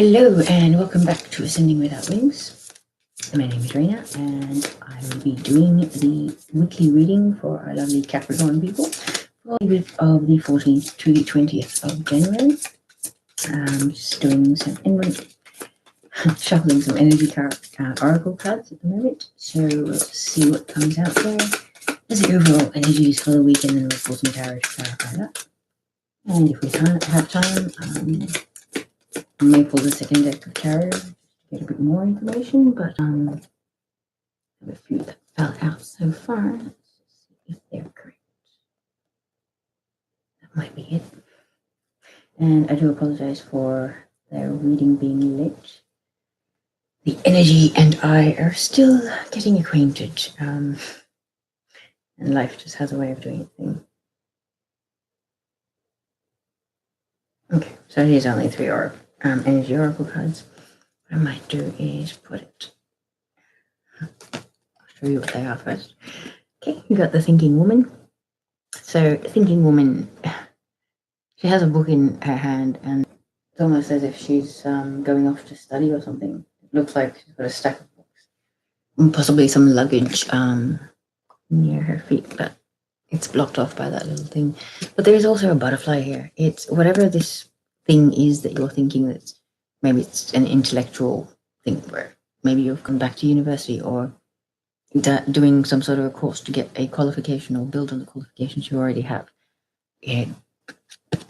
Hello and welcome back to Ascending Without Wings. My name is Raina and I will be doing the weekly reading for our lovely Capricorn people for the week of the 14th to the 20th of January. I'm just doing some shuffling some energy oracle cards at the moment, so we'll see what comes out there as the overall energies for the week, and then we'll pull some tarot to clarify that. And if we can't have time, I may pull the second deck of tarot to get a bit more information, but I have a few that fell out so far. Let's see if they're correct. That might be it. And I do apologize for their reading being late. The energy and I are still getting acquainted, and life just has a way of doing things. Okay, so here's only three energy oracle cards. What I might do is put it. I'll show you what they are first. Okay, you got the Thinking Woman. So, Thinking Woman, she has a book in her hand, and it's almost as if she's going off to study or something. It looks like she's got a stack of books, and possibly some luggage near her feet, but it's blocked off by that little thing. But there is also a butterfly here. It's whatever this thing is that you're thinking that's maybe it's an intellectual thing where maybe you've come back to university or doing some sort of a course to get a qualification or build on the qualifications you already have.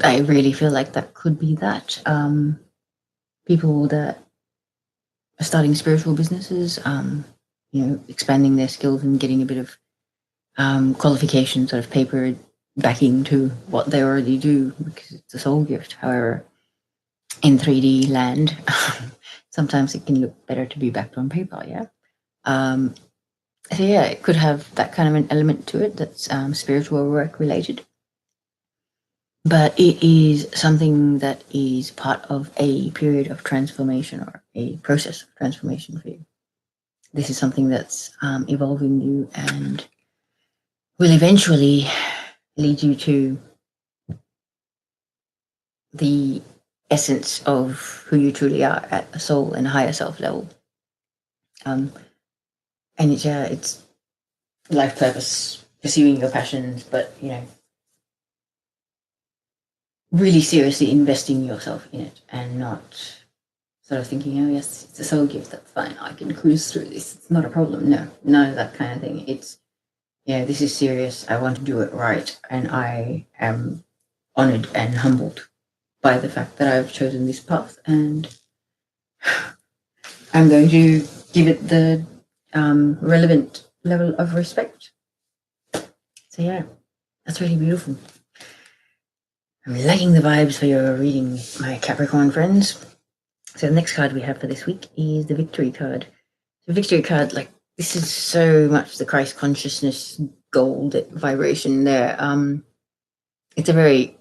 I really feel like that could be that. People that are starting spiritual businesses, expanding their skills and getting a bit of qualification, sort of paper backing to what they already do, because it's a soul gift. However, in 3D land, sometimes it can look better to be backed on paper, yeah? So yeah, it could have that kind of an element to it that's spiritual work related. But it is something that is part of a period of transformation or a process of transformation for you. This is something that's evolving you and will eventually lead you to the essence of who you truly are at a soul and higher self level. And it's life purpose, pursuing your passions, but really seriously investing yourself in it and not sort of thinking, oh yes, it's a soul gift, that's fine, I can cruise through this, it's not a problem. No, none of that kind of thing. It's, this is serious, I want to do it right, and I am honored and humbled by the fact that I've chosen this path, and I'm going to give it the relevant level of respect. So yeah, that's really beautiful. I'm liking the vibes for your reading, my Capricorn friends. So the next card we have for this week is the Victory card. The Victory card, like, this is so much the Christ consciousness gold vibration there. It's a very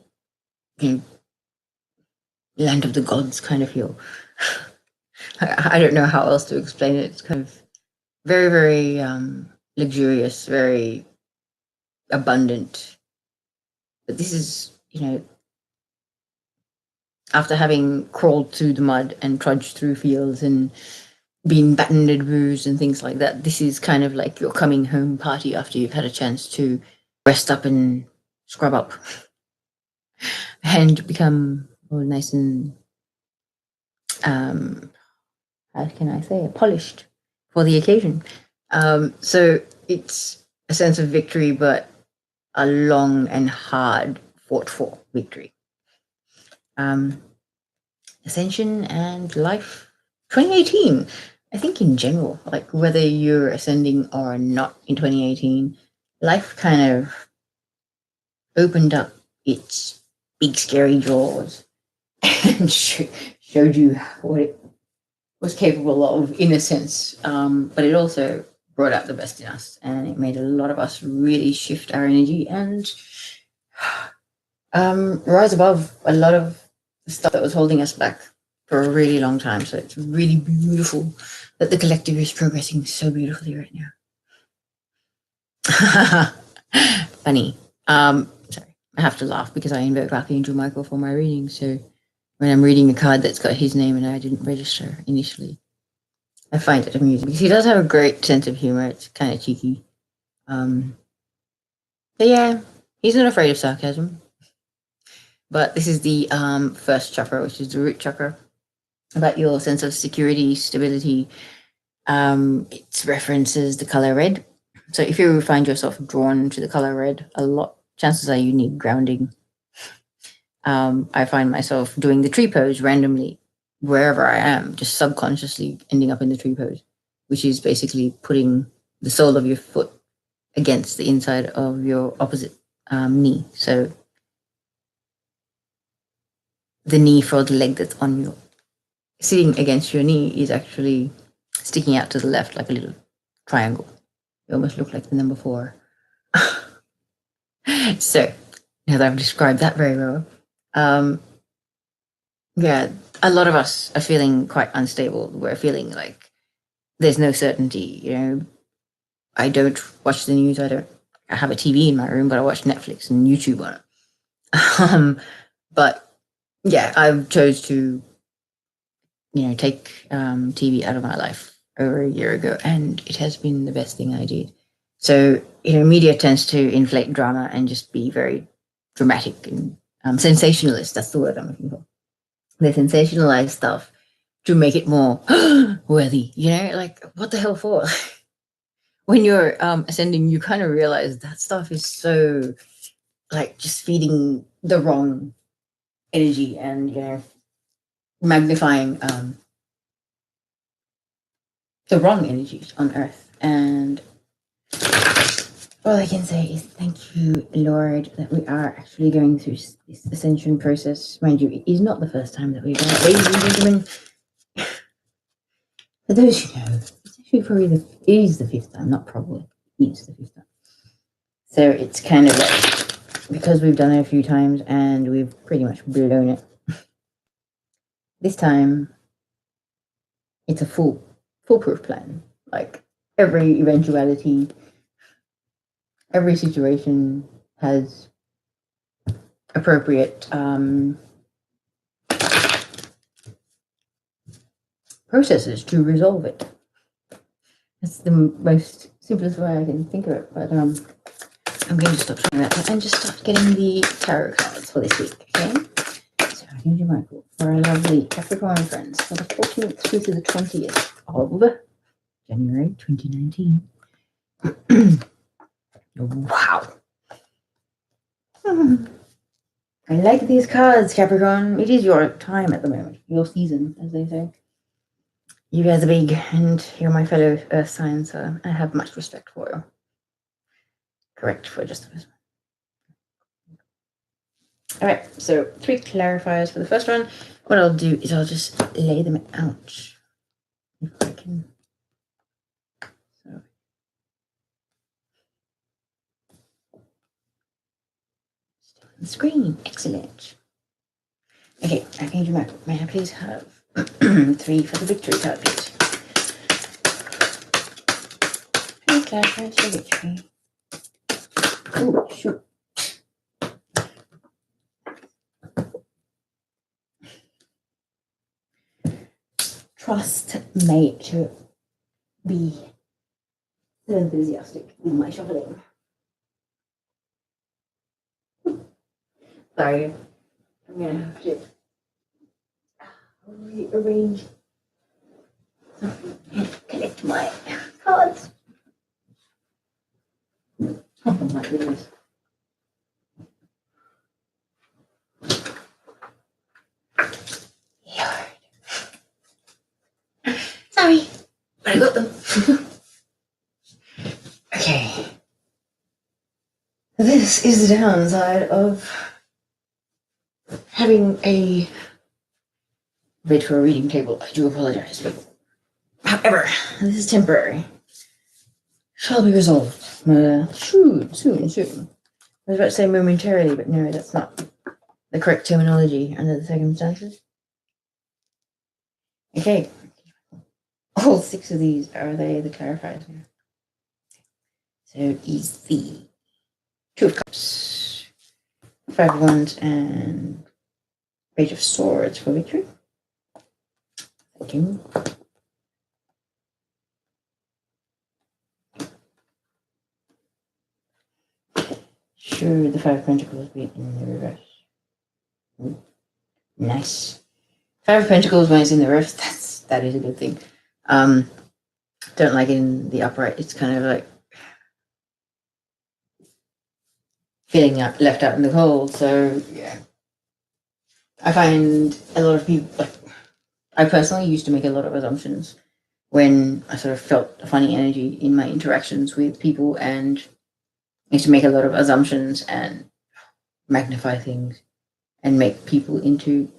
land of the gods kind of feel. I don't know how else to explain it. It's kind of very, very luxurious, very abundant. But this is, after having crawled through the mud and trudged through fields and been battened and bruised and things like that, this is kind of like your coming home party after you've had a chance to rest up and scrub up and become all nice and how can I say it, polished for the occasion. So it's a sense of victory, but a long and hard fought for victory. Ascension and life 2018. I think in general, like whether you're ascending or not in 2018, life kind of opened up its big scary jaws and showed you what it was capable of, in a sense, but it also brought out the best in us, and it made a lot of us really shift our energy and rise above a lot of the stuff that was holding us back for a really long time. So it's really beautiful that the collective is progressing so beautifully right now. Funny. Sorry, I have to laugh because I invoke Arch Angel Michel for my reading, so when I'm reading a card that's got his name and I didn't register initially. I find it amusing because he does have a great sense of humor. It's kind of cheeky. But yeah, he's not afraid of sarcasm. But this is the first chakra, which is the root chakra, about your sense of security, stability. It references the color red. So if you find yourself drawn to the color red a lot, chances are you need grounding. I find myself doing the tree pose randomly wherever I am, just subconsciously ending up in the tree pose, which is basically putting the sole of your foot against the inside of your opposite knee. So the knee for the leg that's on your sitting against your knee is actually sticking out to the left like a little triangle. You almost look like the number 4. So now that I've described that very well, yeah, a lot of us are feeling quite unstable. We're feeling like there's no certainty. You know, I don't watch the news. I have a TV in my room, but I watch Netflix and YouTube on it. But yeah, I chose to, take TV out of my life over a year ago, and it has been the best thing I did. So, media tends to inflate drama and just be very dramatic and sensationalist. That's the word I'm looking for. They sensationalize stuff to make it more worthy, like what the hell for? When you're ascending, you kind of realize that stuff is so like just feeding the wrong energy and magnifying the wrong energies on earth. And all I can say is thank you, Lord, that we are actually going through this ascension process. Mind you, it is not the first time that we've done it, ladies and gentlemen. For those who know, it's actually probably it is the 5th time, not probably, it is the 5th time. So it's kind of like, because we've done it a few times and we've pretty much blown it, this time it's a foolproof plan. Like every eventuality, every situation has appropriate processes to resolve it. That's the most simplest way I can think of it. But I'm going to stop saying that and just start getting the tarot cards for this week. Okay. So Arch Angel Michel for our lovely Capricorn friends for the 14th through to the 20th of January 2019. Wow. I like these cards, Capricorn. It is your time at the moment, your season, as they say. You guys are big, and you're my fellow Earth signs, so I have much respect for you. Correct for just a minute. All right, so 3 clarifiers for the first one. What I'll do is I'll just lay them out. If I can. So. Still on the screen. Excellent. Okay, Arch Angel Michel, may I please have 3 for the victory card, please? 3 clarifiers for victory. Oh, shoot. Trust me to be so enthusiastic in my shuffling. Sorry, I'm going to have to rearrange and collect my cards. Oh my goodness. Lord. Sorry, but I got them. Okay. This is the downside of having a bid for a reading table. I do apologize. However, this is temporary. Shall be resolved. Soon. I was about to say momentarily, but no, that's not the correct terminology under the circumstances. Okay. All 6 of these are they the clarifiers here. So it is the 2 of Cups, 5 of Wands, and Page of Swords for victory. Thank you. Should the Five of Pentacles be in the reverse? Ooh, nice. Five of Pentacles when it's in the reverse, that is a good thing. Don't like it in the upright. It's kind of like feeling left out in the cold. So yeah, I find a lot of people, like, I personally used to make a lot of assumptions when I sort of felt a funny energy in my interactions with people, and I used to make a lot of assumptions and magnify things and make people into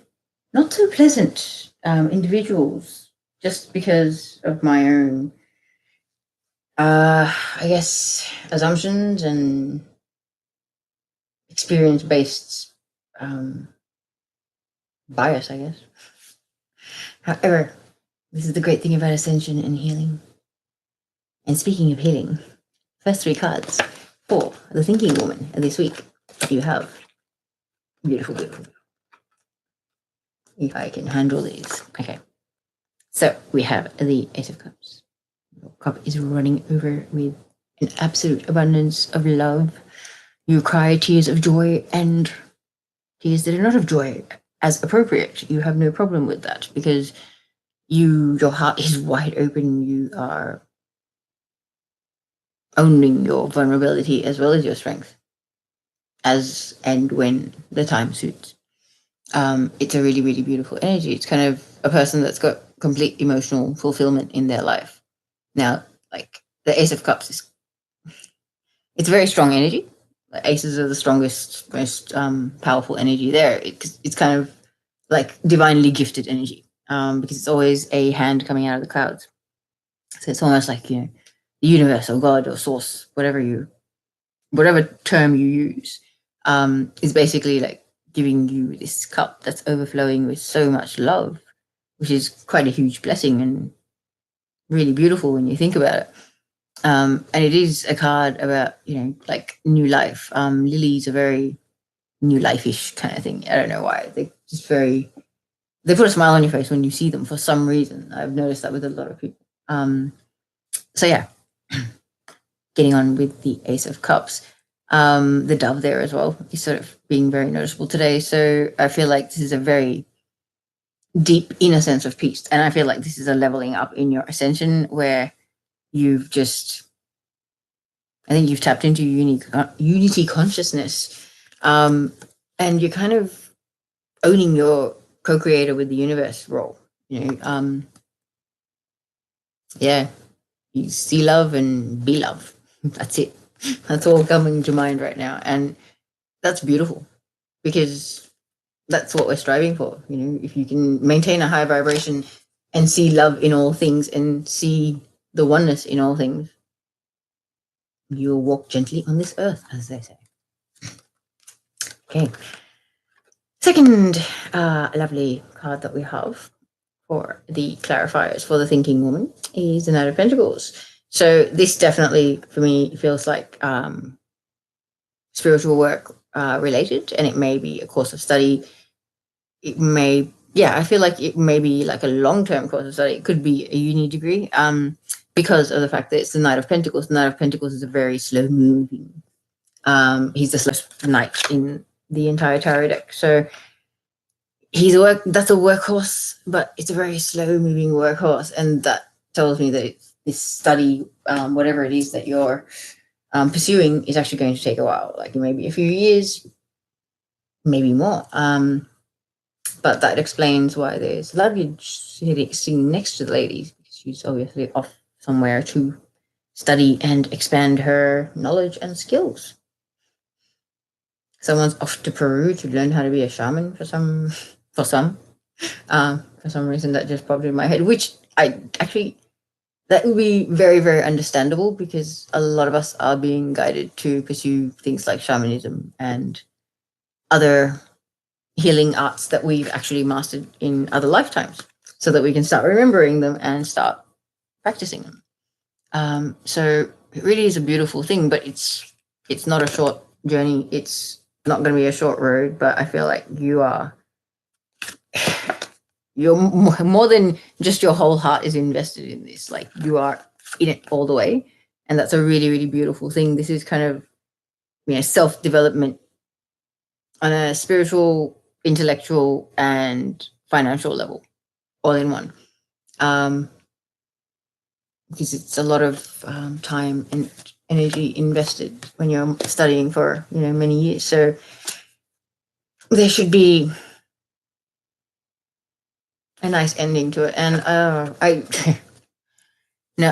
not so pleasant individuals just because of my own, I guess, assumptions and experience-based bias, I guess. However, this is the great thing about ascension and healing. And speaking of healing, first 3 cards for the thinking woman this week, you have beautiful, beautiful. If I can handle these. Okay. So we have the Ace of Cups. Your cup is running over with an absolute abundance of love. You cry tears of joy and tears that are not of joy as appropriate. You have no problem with that because your heart is wide open. You are owning your vulnerability as well as your strength, as and when the time suits. It's a really, really beautiful energy. It's kind of a person that's got complete emotional fulfillment in their life. Now, like the Ace of Cups it's very strong energy. Aces are the strongest, most powerful energy there. It's kind of like divinely gifted energy because it's always a hand coming out of the clouds. So it's almost like, the universe or God or source, whatever term you use, is basically like giving you this cup that's overflowing with so much love, which is quite a huge blessing and really beautiful when you think about it. And it is a card about, like new life. Lilies are very new life-ish kind of thing. I don't know why. They put a smile on your face when you see them for some reason. I've noticed that with a lot of people. So yeah, getting on with the Ace of Cups. The dove there as well is sort of being very noticeable today. So I feel like this is a very deep inner sense of peace. And I feel like this is a leveling up in your ascension where you've just, I think you've tapped into unity consciousness. And you're kind of owning your co-creator with the universe role. Yeah, you see love and be love. That's it. That's all coming to mind right now. And that's beautiful because that's what we're striving for. If you can maintain a high vibration and see love in all things and see the oneness in all things, you'll walk gently on this earth, as they say. Okay. Second lovely card that we have for the clarifiers for the thinking woman is the Knight of Pentacles. So this definitely, for me, feels like spiritual work related, and it may be a course of study. It may, I feel like it may be like a long-term course of study. It could be a uni degree because of the fact that it's the Knight of Pentacles. The Knight of Pentacles is a very slow-moving. He's the slowest knight in the entire tarot deck. So that's a workhorse, but it's a very slow-moving workhorse, and that tells me that this study, whatever it is that you're pursuing, is actually going to take a while. Like maybe a few years, maybe more. But that explains why there's luggage sitting next to the lady, because she's obviously off somewhere to study and expand her knowledge and skills. Someone's off to Peru to learn how to be a shaman for some reason that just popped in my head, which that would be very, very understandable because a lot of us are being guided to pursue things like shamanism and other healing arts that we've actually mastered in other lifetimes so that we can start remembering them and start practicing them. So it really is a beautiful thing, but it's not a short journey. It's not going to be a short road, but I feel like you are you're more than just your whole heart is invested in this. Like, you are in it all the way, and that's a really, really beautiful thing. This is kind of, self-development on a spiritual, intellectual, and financial level, all in one. Because it's a lot of time and energy invested when you're studying for many years. So there should be a nice ending to it. And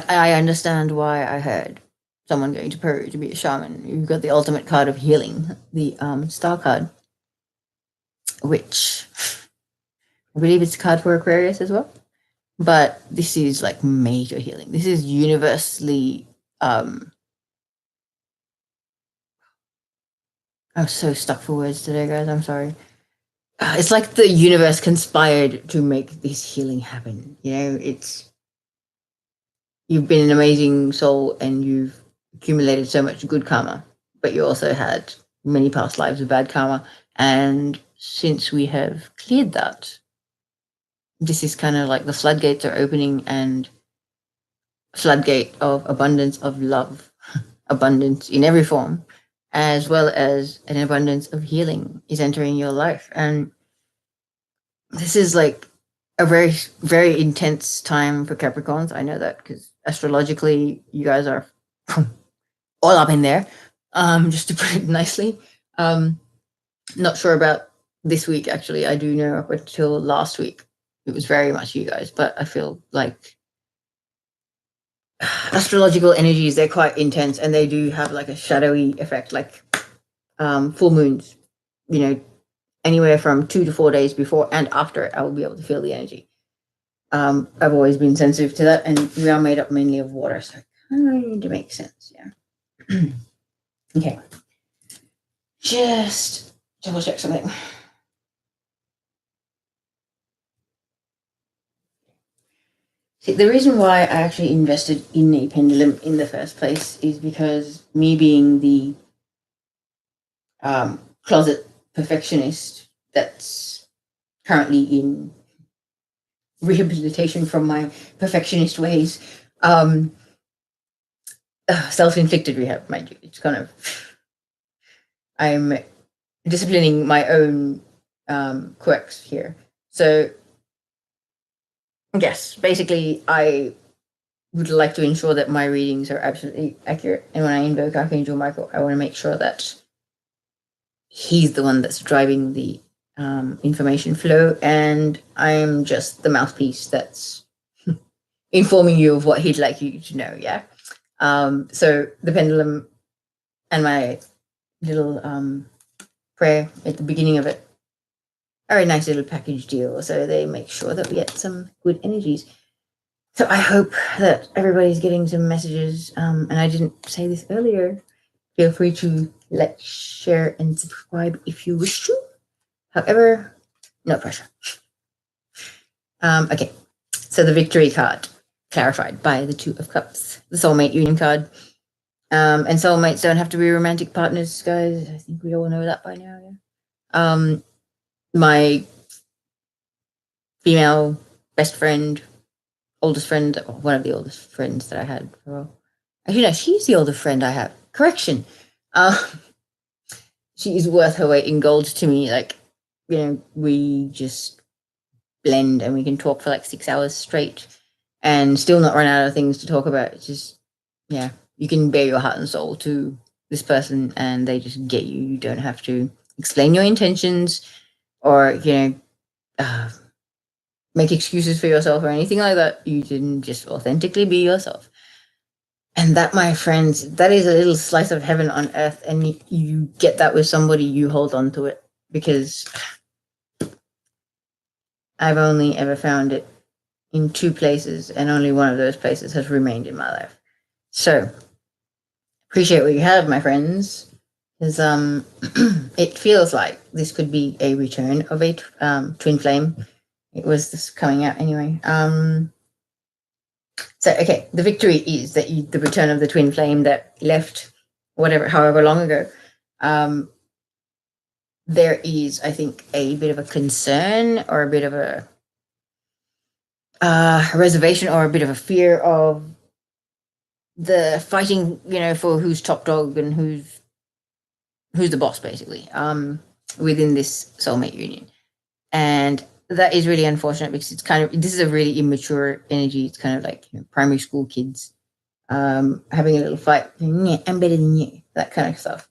I understand why I heard someone going to Peru to be a shaman. You've got the ultimate card of healing, the star card, which I believe it's a card for Aquarius as well. But this is like major healing. This is universally. I'm so stuck for words today, guys. I'm sorry. It's like the universe conspired to make this healing happen. You've been an amazing soul and you've accumulated so much good karma, but you also had many past lives of bad karma. And since we have cleared that, this is kind of like the floodgates are opening, and floodgate of abundance of love, abundance in every form, as well as an abundance of healing is entering your life. And this is like a very, very intense time for Capricorns. I know that because astrologically, you guys are all up in there, just to put it nicely. Not sure about this week, actually. I do know up until last week, it was very much you guys, but I feel like astrological energies, they're quite intense, and they do have like a shadowy effect, like full moons, anywhere from 2 to 4 days before and after it, I will be able to feel the energy. I've always been sensitive to that, and we are made up mainly of water, so it kind of makes sense, yeah. Okay. Just double check something. See, the reason why I actually invested in a pendulum in the first place is because me being the closet perfectionist that's currently in rehabilitation from my perfectionist ways, self-inflicted rehab, mind you. It's kind of, I'm disciplining my own quirks here. So yes, basically I would like to ensure that my readings are absolutely accurate. And when I invoke Archangel Michael, I want to make sure that he's the one that's driving the information flow, and I'm just the mouthpiece that's informing you of what he'd like you to know, yeah? So the pendulum and my little prayer at the beginning of it are a nice little package deal, so they make sure that we get some good energies. So I hope that everybody's getting some messages, and I didn't say this earlier. Feel free to like, share, and subscribe if you wish to. However, no pressure. Okay, so the victory card, clarified by the Two of Cups, the soulmate union card. And soulmates don't have to be romantic partners, guys. I think we all know that by now, yeah. My female best friend, oldest friend, one of the oldest friends that I had. Actually, no, she's the oldest friend I have. Correction. She is worth her weight in gold to me. Like, we just blend and we can talk for like 6 hours straight and still not run out of things to talk about. It's just, yeah, you can bare your heart and soul to this person and they just get you. You don't have to explain your intentions or, make excuses for yourself or anything like that. You can just authentically be yourself. And that, my friends, that is a little slice of heaven on earth. And you get that with somebody, you hold on to it, because I've only ever found it in 2 places, and only one of those places has remained in my life. So appreciate what you have, my friends, because it feels like this could be a return of a twin flame. It was this coming out anyway. So, okay, the victory is that the return of the twin flame that left however long ago. There is, I think, a bit of a concern or a bit of a reservation or a bit of a fear of the fighting, for who's top dog and who's the boss, basically, within this soulmate union. And that is really unfortunate because this is a really immature energy. It's kind of like primary school kids having a little fight. I'm better than you, that kind of stuff.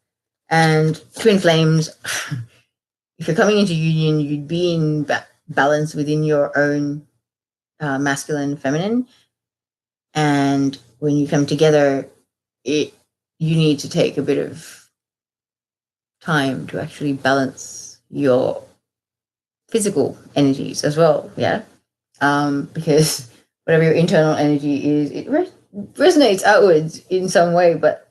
And twin flames, if you're coming into union, you'd be in balance within your own masculine, feminine. And when you come together, you need to take a bit of time to actually balance your physical energies as well. Yeah. Because whatever your internal energy is, it resonates outwards in some way, but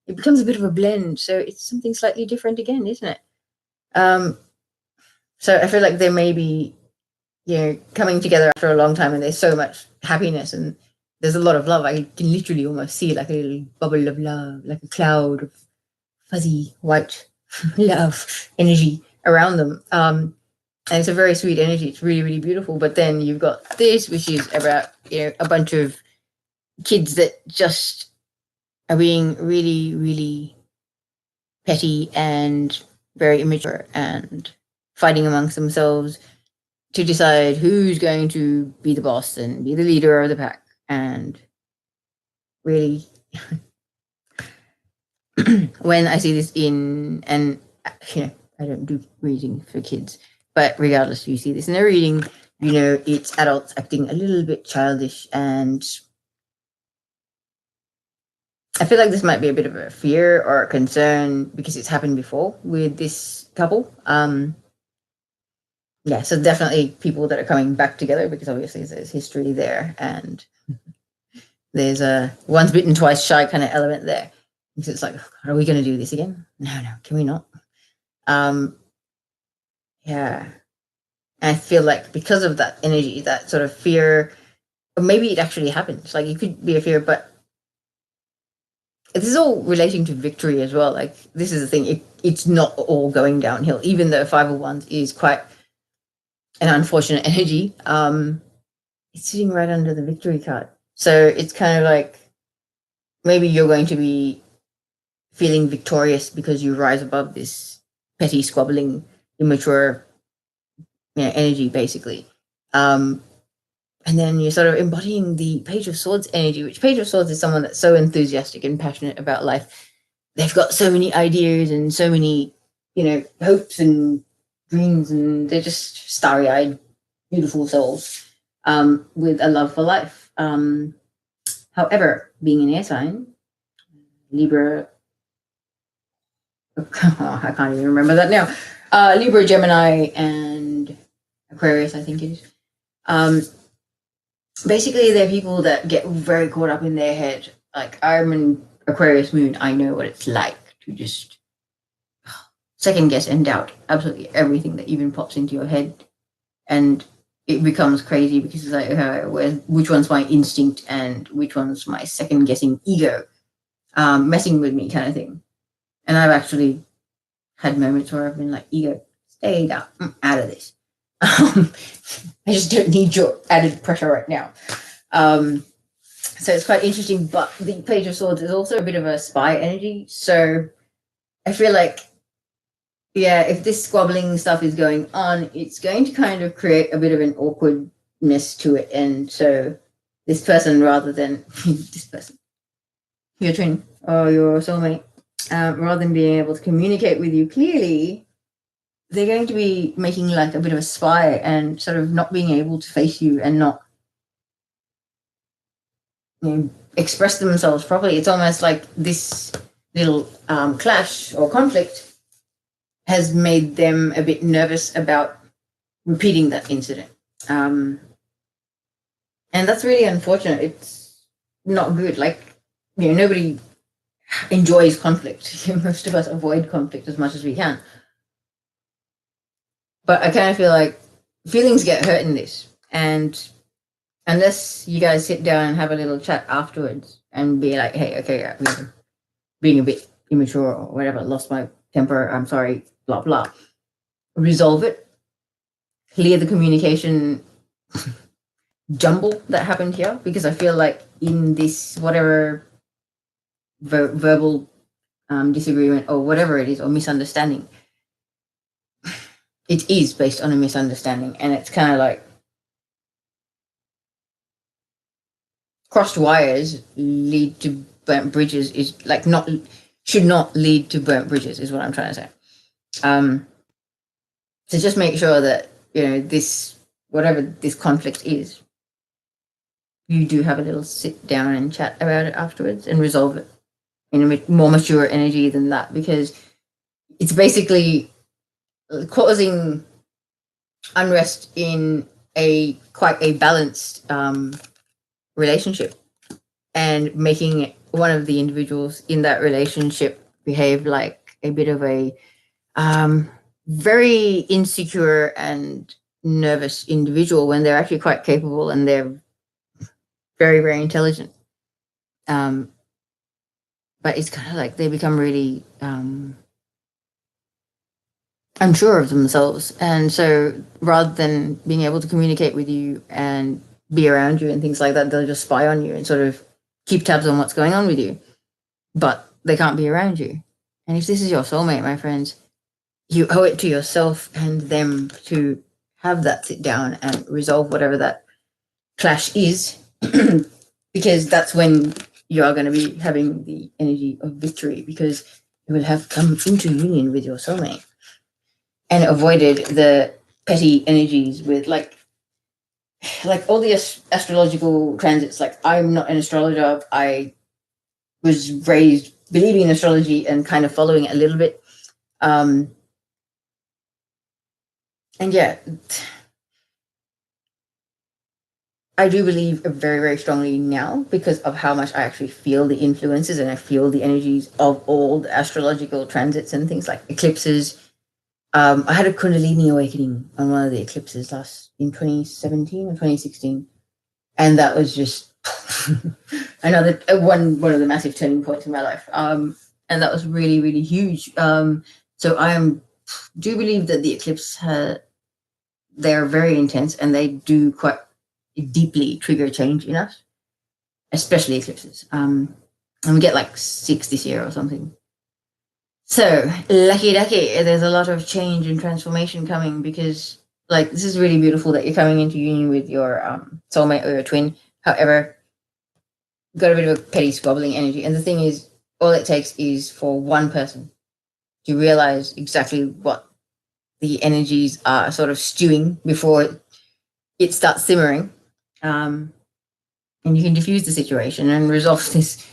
it becomes a bit of a blend. So it's something slightly different again, isn't it? So I feel like there may be, coming together after a long time and there's so much happiness and there's a lot of love. I can literally almost see like a little bubble of love, like a cloud of fuzzy white love energy around them. And it's a very sweet energy. It's really, really beautiful. But then you've got this, which is about, a bunch of kids that just are being really, really petty and very immature and fighting amongst themselves to decide who's going to be the boss and be the leader of the pack. And really, when I see this and I don't do reading for kids, but regardless, you see this in a reading, it's adults acting a little bit childish. And I feel like this might be a bit of a fear or a concern because it's happened before with this couple. Yeah, so definitely people that are coming back together because obviously there's history there and there's a once bitten, twice shy kind of element there. Because it's like, are we going to do this again? No, can we not? Yeah. And I feel like because of that energy, that sort of fear, or maybe it actually happens. Like it could be a fear, but this is all relating to victory as well. Like this is the thing, it's not all going downhill, even though 5 of Wands is quite an unfortunate energy. It's sitting right under the victory card. So it's kind of like maybe you're going to be feeling victorious because you rise above this petty, squabbling, immature energy, basically. And then you're sort of embodying the Page of Swords energy, which Page of Swords is someone that's so enthusiastic and passionate about life. They've got so many ideas and so many, hopes and dreams, and they're just starry-eyed, beautiful souls with a love for life. However, being an air sign, Libra, I can't even remember that now. Libra, Gemini, and Aquarius, I think it is. Basically, they're people that get very caught up in their head. Like, I'm an Aquarius moon. I know what it's like to just second guess and doubt absolutely everything that even pops into your head. And it becomes crazy because it's like, which one's my instinct and which one's my second guessing ego messing with me kind of thing. And I've actually had moments where I've been like, ego, stay down, out of this. I just don't need your added pressure right now. So it's quite interesting, but the Page of Swords is also a bit of a spy energy. So I feel like, yeah, if this squabbling stuff is going on, it's going to kind of create a bit of an awkwardness to it. And so this person, rather than this person, your twin or your soulmate, rather than being able to communicate with you clearly, they're going to be making like a bit of a spy and sort of not being able to face you and not express themselves properly. It's almost like this little clash or conflict has made them a bit nervous about repeating that incident. And that's really unfortunate. It's not good. Like, nobody enjoys conflict. Most of us avoid conflict as much as we can. But I kind of feel like feelings get hurt in this. And unless you guys sit down and have a little chat afterwards and be like, hey, okay, I'm being a bit immature or whatever, lost my temper, I'm sorry, blah, blah. Resolve it. Clear the communication jumble that happened here, because I feel like in this whatever verbal disagreement or whatever it is, or misunderstanding, it is based on a misunderstanding, and it's kind of like crossed wires lead to burnt bridges, is like not, should not lead to burnt bridges, is what I'm trying to say. So just make sure that, you know, this, whatever this conflict is, you do have a little sit down and chat about it afterwards and resolve it in a more mature energy than that, because it's basically causing unrest in a quite a balanced relationship, and making one of the individuals in that relationship behave like a bit of a very insecure and nervous individual, when they're actually quite capable and they're very, very intelligent. But it's kind of like they become really unsure of themselves. And so rather than being able to communicate with you and be around you and things like that, they'll just spy on you and sort of keep tabs on what's going on with you, but they can't be around you. And if this is your soulmate, my friends, you owe it to yourself and them to have that sit down and resolve whatever that clash is, because that's when you are going to be having the energy of victory, because you will have come into union with your soulmate and avoided the petty energies with like all the astrological transits. Like, I'm not an astrologer. I was raised believing in astrology and kind of following it a little bit. And yeah, I do believe very, very strongly now, because of how much I actually feel the influences and I feel the energies of all the astrological transits and things like eclipses. I had a Kundalini awakening on one of the eclipses in 2017 or 2016. And that was just another one of the massive turning points in my life. And that was really, really huge. So do believe that the eclipse, they're very intense, and they do quite deeply trigger change in us, especially eclipses. And we get like 6 this year or something. So lucky, there's a lot of change and transformation coming, because like, this is really beautiful that you're coming into union with your soulmate or your twin. However, got a bit of a petty squabbling energy. And the thing is, all it takes is for one person to realize exactly what the energies are sort of stewing before it starts simmering. And you can diffuse the situation and resolve this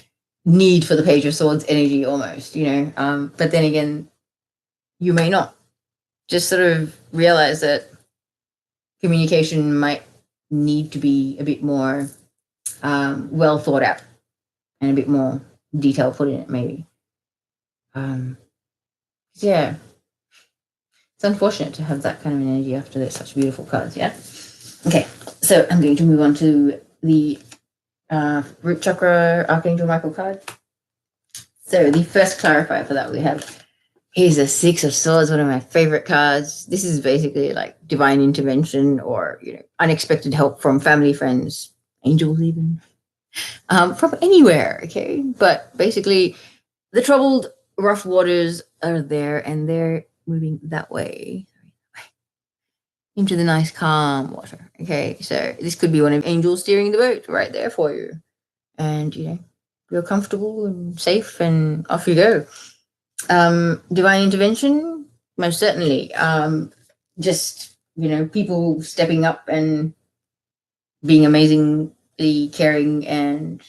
need for the Page of Swords energy almost, you know. But then again, you may not. Just sort of realize that communication might need to be a bit more well thought out and a bit more detail put in it, maybe. Yeah. It's unfortunate to have that kind of energy after there's such beautiful cards, yeah? Okay, so I'm going to move on to the root chakra Archangel Michael card. So the first clarifier for that we have is the Six of Swords, one of my favorite cards. This is basically like divine intervention, or, you know, unexpected help from family, friends, angels even, from anywhere, okay? But basically, the troubled, rough waters are there, and they're moving that way into the nice, calm water, okay? So this could be one of angels steering the boat right there for you. And, you know, you're comfortable and safe, and off you go. Divine intervention, most certainly. Just, you know, people stepping up and being amazingly caring and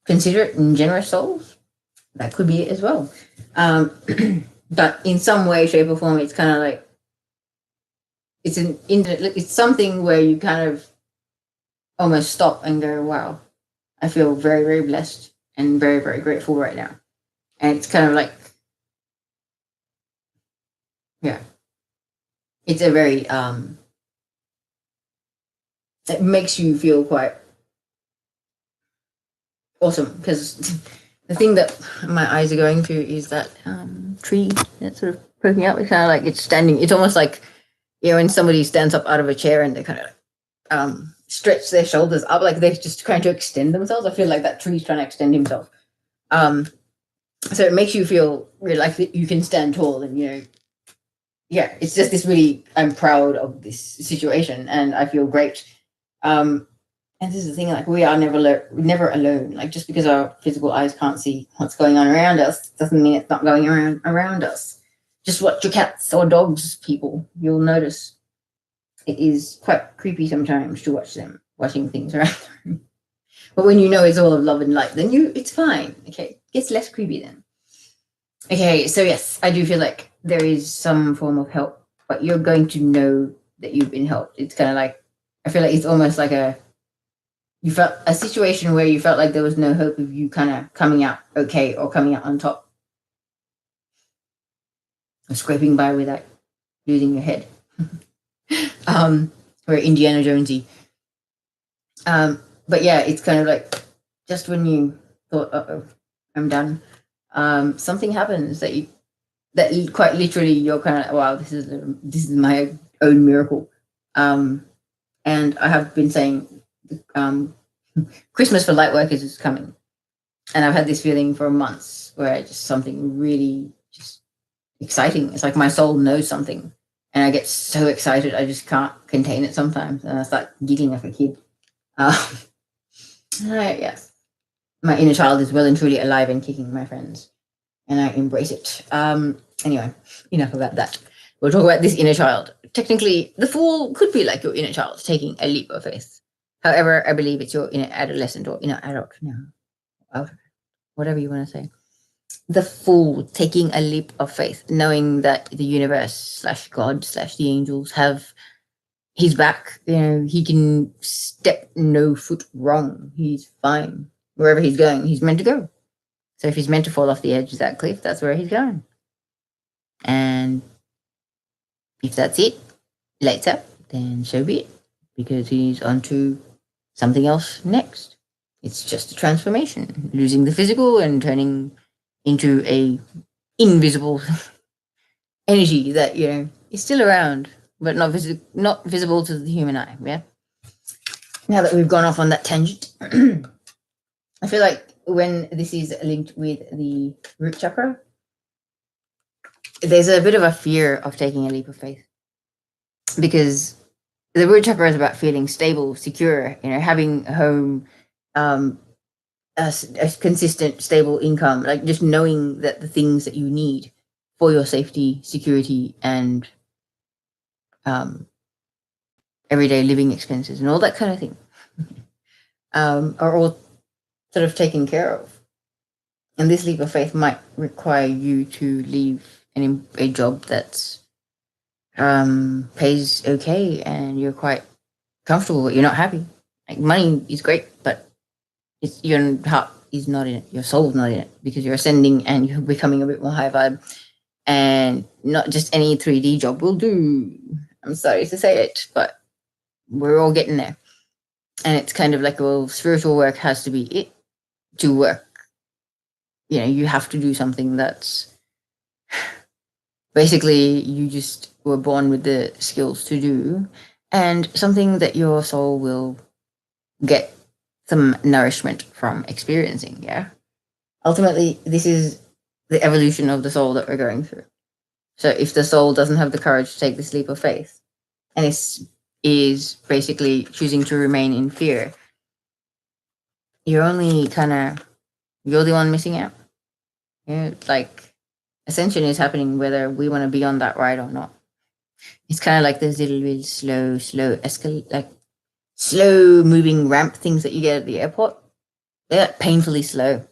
considerate and generous souls. That could be it as well. But in some way, shape, or form, it's kind of like it's something where you kind of almost stop and go, wow, I feel very, very blessed and very, very grateful right now. And it's kind of like, yeah, it's a very, it makes you feel quite awesome, because the thing that my eyes are going to is that tree that's sort of poking up. It's kind of like it's standing, it's almost like You know, when somebody stands up out of a chair and they kind of stretch their shoulders up, like they're just trying to extend themselves. I feel like that tree's trying to extend himself. So it makes you feel really like you can stand tall, and yeah, it's just this really. I'm proud of this situation, and I feel great. And this is the thing, like we are never alone. Like just because our physical eyes can't see what's going on around us doesn't mean it's not going around us. Just watch your cats or dogs, people. You'll notice it is quite creepy sometimes to watch them watching things around them. But when you know it's all of love and light, then it's fine. Okay, it's less creepy then. Okay, so yes, I do feel like there is some form of help, but you're going to know that you've been helped. It's kind of like, I feel like it's almost like you felt a situation where you felt like there was no hope of you kind of coming out okay or coming out on top or scraping by without losing your head. Very Indiana Jonesy. But yeah, it's kind of like just when you thought, "Uh-oh, I'm done," something happens that quite literally you're kind of, wow, this is my own miracle. And I have been saying, Christmas for lightworkers is coming, and I've had this feeling for months where just something really just exciting. It's like my soul knows something, and I get so excited I just can't contain it sometimes, and I start giggling like a kid. Yes, my inner child is well and truly alive and kicking, my friends, and I embrace it. Anyway, enough about that. We'll talk about this inner child. Technically, the Fool could be like your inner child taking a leap of faith. However, I believe it's your inner adolescent or inner adult now, whatever you want to say. The Fool taking a leap of faith, knowing that the universe / God / the angels have his back. He can step no foot wrong. He's fine. Wherever he's going, he's meant to go. So if he's meant to fall off the edge of that cliff, that's where he's going. And if that's it, later, then so be it. Because he's onto something else next. It's just a transformation, losing the physical and turning into a invisible energy that is still around, but not visible to the human eye. Yeah. Now that we've gone off on that tangent, I feel like when this is linked with the root chakra, there's a bit of a fear of taking a leap of faith, because the root chakra is about feeling stable, secure, having a home, a consistent, stable income, like just knowing that the things that you need for your safety, security, and everyday living expenses and all that kind of thing are all sort of taken care of. And this leap of faith might require you to leave a job that's pays okay and you're quite comfortable, but you're not happy. Like, money is great, but your heart is not in it, your soul's not in it, because you're ascending and you're becoming a bit more high vibe. And not just any 3D job will do. I'm sorry to say it, but we're all getting there. And it's kind of like, well, spiritual work has to be it to work. You have to do something that's basically you just were born with the skills to do, and something that your soul will get some nourishment from experiencing. Yeah. Ultimately, this is the evolution of the soul that we're going through. So if the soul doesn't have the courage to take this leap of faith, and is basically choosing to remain in fear, you're the one missing out. Like, ascension is happening whether we want to be on that ride or not. It's kind of like those little slow moving ramp things that you get at the airport. They're like painfully slow,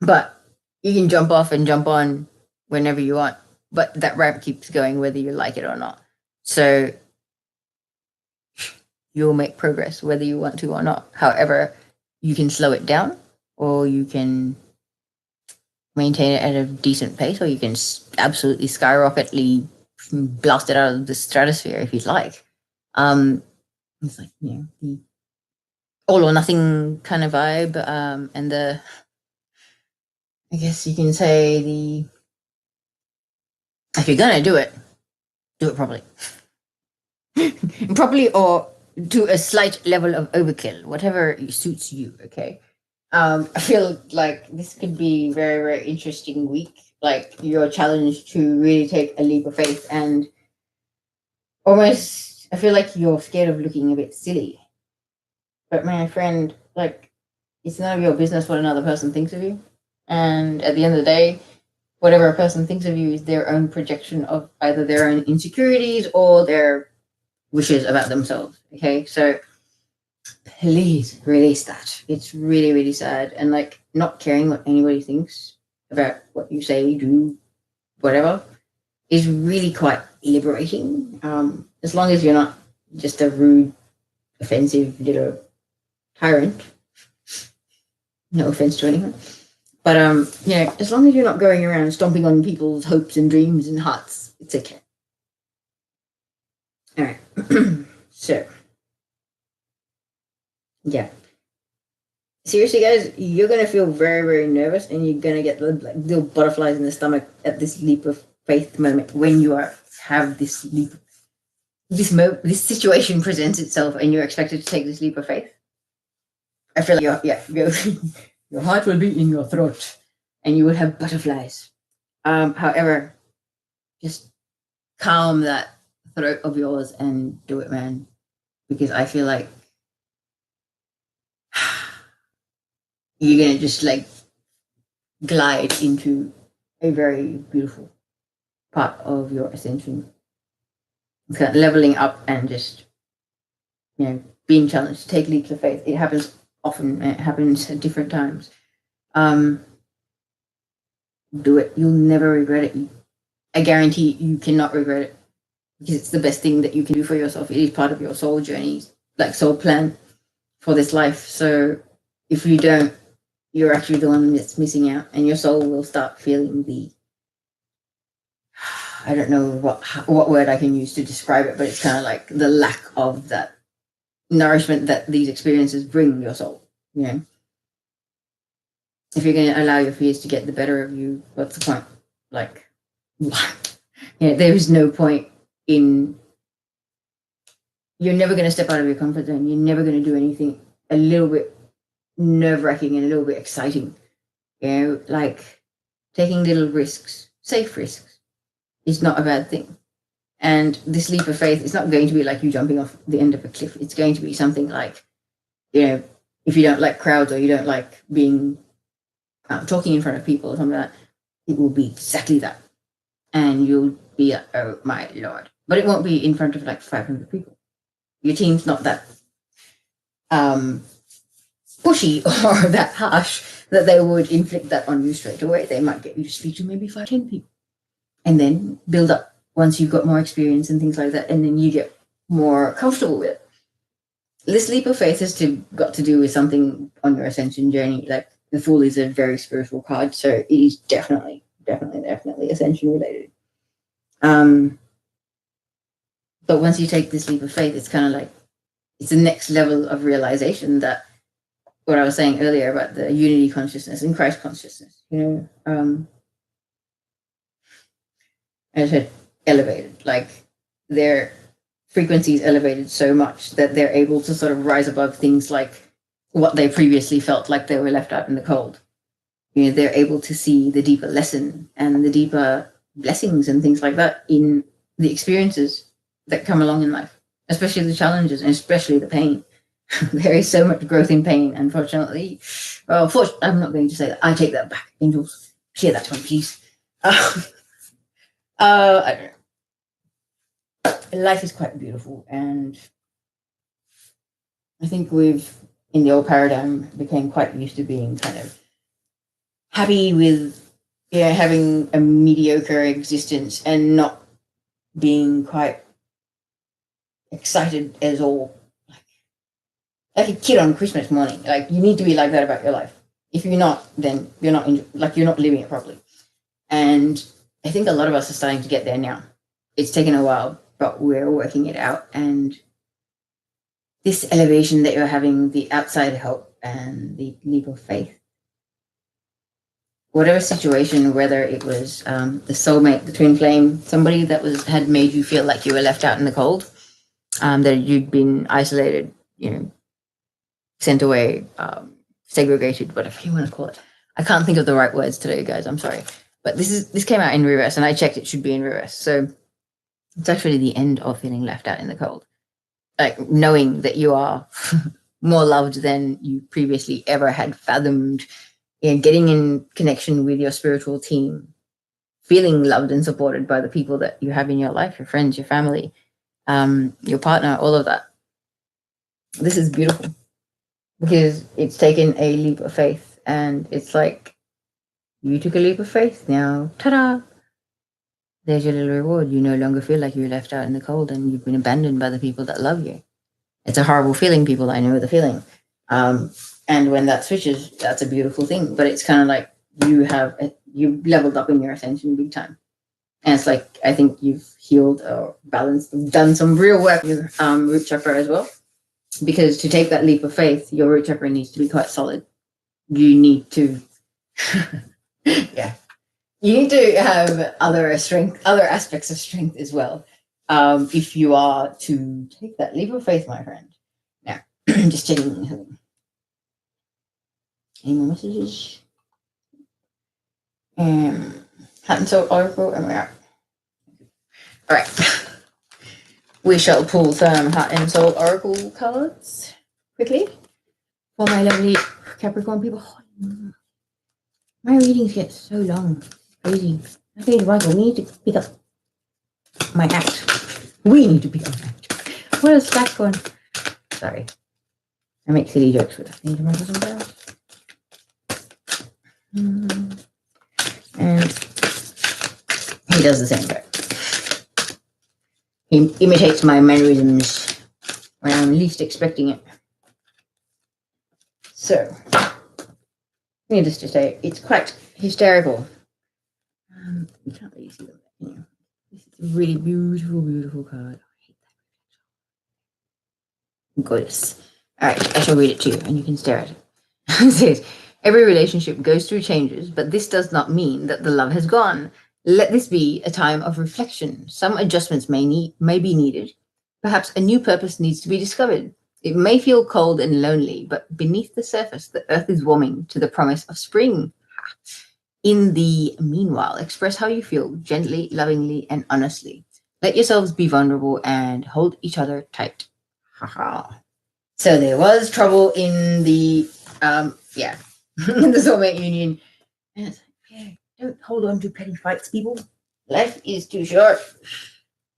but you can jump off and jump on whenever you want, but that ramp keeps going whether you like it or not. So you'll make progress whether you want to or not. However, you can slow it down, or you can maintain it at a decent pace, or you can absolutely skyrocketly blast it out of the stratosphere if you'd like. It's like, the all or nothing kind of vibe, and I guess you can say if you're gonna do it, do it properly. Properly, or to a slight level of overkill, whatever suits you. Okay. I feel like this could be very, very interesting week. Like your challenge to really take a leap of faith, and almost, I feel like you're scared of looking a bit silly. But my friend, like, it's none of your business what another person thinks of you. And at the end of the day, whatever a person thinks of you is their own projection of either their own insecurities or their wishes about themselves. Okay, so please release that. It's really, really sad. And like not caring what anybody thinks about what you say, do, whatever, is really quite liberating. As long as you're not just a rude, offensive little tyrant. No offense to anyone. But as long as you're not going around stomping on people's hopes and dreams and hearts, it's okay. All right. So, yeah. Seriously, guys, you're gonna feel very, very nervous, and you're gonna get like little butterflies in the stomach at this leap of faith moment when you have this leap. This situation presents itself, and you're expected to take this leap of faith. I feel like your heart will be in your throat, and you will have butterflies. However, just calm that throat of yours and do it, man, because I feel like you're gonna just like glide into a very beautiful part of your ascension. It's kind of leveling up and just being challenged to take leaps of faith. It happens often, and it happens at different times. Do it. You'll never regret it. I guarantee you cannot regret it, because it's the best thing that you can do for yourself. It is part of your soul journey, like soul plan for this life. So if you don't, you're actually the one that's missing out, and your soul will start feeling the, I don't know what word I can use to describe it, but it's kind of like the lack of that nourishment that these experiences bring your soul. If you're going to allow your fears to get the better of you, what's the point? Like, there is no point in. You're never going to step out of your comfort zone. You're never going to do anything a little bit nerve-wracking and a little bit exciting. Like taking little risks, safe risks, is not a bad thing. And this leap of faith is not going to be like you jumping off the end of a cliff. It's going to be something like, if you don't like crowds, or you don't like being talking in front of people or something like that, it will be exactly that. And you'll be like, oh my Lord. But it won't be in front of like 500 people. Your team's not that pushy or that harsh that they would inflict that on you straight away. They might get you to speak to maybe 5, 10 people, and then build up once you've got more experience and things like that, and then you get more comfortable with it. This leap of faith has got to do with something on your ascension journey. Like the Fool is a very spiritual card, so it is definitely ascension related. But once you take this leap of faith, it's kind of like it's the next level of realization that what I was saying earlier about the unity consciousness and Christ consciousness, I said elevated, like their frequency is elevated so much that they're able to sort of rise above things like what they previously felt like they were left out in the cold. They're able to see the deeper lesson and the deeper blessings and things like that in the experiences that come along in life, especially the challenges and especially the pain. There is so much growth in pain, unfortunately. Well, I'm not going to say that. I take that back. Angels, share that one, please. I don't know. Life is quite beautiful, and I think we've, in the old paradigm, became quite used to being kind of happy with having a mediocre existence and not being quite excited as all. Like a kid on Christmas morning. Like you need to be like that about your life. If you're not, then you're not you're not living it properly. And I think a lot of us are starting to get there now. It's taken a while, but we're working it out. And this elevation that you're having, the outside help and the leap of faith, whatever situation, whether it was the soulmate, the twin flame, somebody that had made you feel like you were left out in the cold, that you'd been isolated, sent away, segregated, whatever you want to call it. I can't think of the right words today, guys. I'm sorry. But this came out in reverse, and I checked it should be in reverse. So it's actually the end of feeling left out in the cold. Like knowing that you are more loved than you previously ever had fathomed, getting in connection with your spiritual team, feeling loved and supported by the people that you have in your life, your friends, your family, your partner, all of that. This is beautiful because it's taken a leap of faith, and it's like you took a leap of faith. Now, ta-da! There's your little reward. You no longer feel like you're left out in the cold and you've been abandoned by the people that love you. It's a horrible feeling, people. I know the feeling. And when that switches, that's a beautiful thing. But it's kind of like you've leveled up in your ascension big time. And it's like, I think you've healed or balanced, done some real work with root chakra as well. Because to take that leap of faith, your root chakra needs to be quite solid. You need to, yeah. You need to have other aspects of strength as well. If you are to take that leap of faith, my friend. Now, just checking. Any more messages? Hat and Soul Oracle, and we're out. All right. We shall pull some Heart and Soul Oracle cards quickly for my lovely Capricorn people. My readings get so long. Crazy. Okay, Michael, we need to pick up my act. We need to pick up my act. What is that going? Sorry. I make silly jokes with it. Need to remember sometimes. And he does the same thing. He imitates my mannerisms when I'm least expecting it. So, needless to say, it's quite hysterical. You can't really see them. Yeah. This is a really beautiful, beautiful card. I hate that. Goddess. All right, I shall read it to you, and you can stare at it. It says, every relationship goes through changes, but this does not mean that the love has gone. Let this be a time of reflection. Some adjustments may be needed. Perhaps a new purpose needs to be discovered. It may feel cold and lonely, but beneath the surface, the earth is warming to the promise of spring. In the meanwhile, express how you feel gently, lovingly, and honestly. Let yourselves be vulnerable and hold each other tight. So there was trouble in the, in the soulmate union. And it's like, yeah, don't hold on to petty fights, people. Life is too short.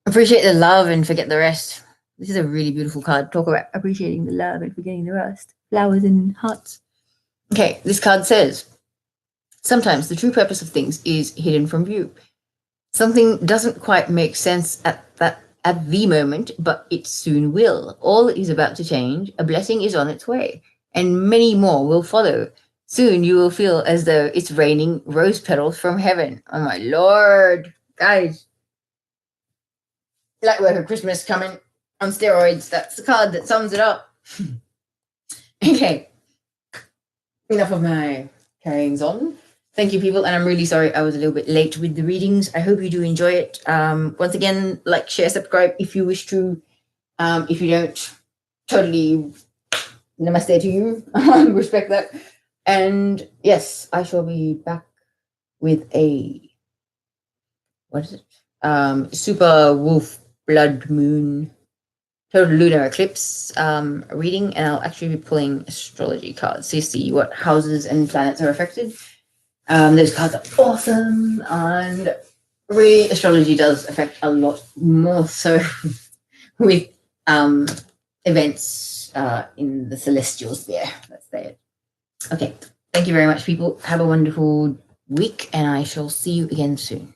Appreciate the love and forget the rest. This is a really beautiful card. Talk about appreciating the love and forgetting the rest. Flowers and hearts. Okay, this card says, sometimes the true purpose of things is hidden from view. Something doesn't quite make sense at the moment, but it soon will. All is about to change. A blessing is on its way, and many more will follow. Soon you will feel as though it's raining rose petals from heaven. Oh my Lord, guys. Lightworker Christmas coming on steroids. That's the card that sums it up. Okay. Enough of my carryings on. Thank you, people. And I'm really sorry I was a little bit late with the readings. I hope you do enjoy it. Once again, like, share, subscribe if you wish to. If you don't, totally namaste to you. Respect that. And yes, I shall be back with a, what is it? Super Wolf Blood Moon Total Lunar Eclipse reading. And I'll actually be pulling astrology cards to see what houses and planets are affected. Those cards are awesome, and really astrology does affect a lot more so with events in the celestial sphere. Let's say it. Okay, thank you very much, people. Have a wonderful week, and I shall see you again soon.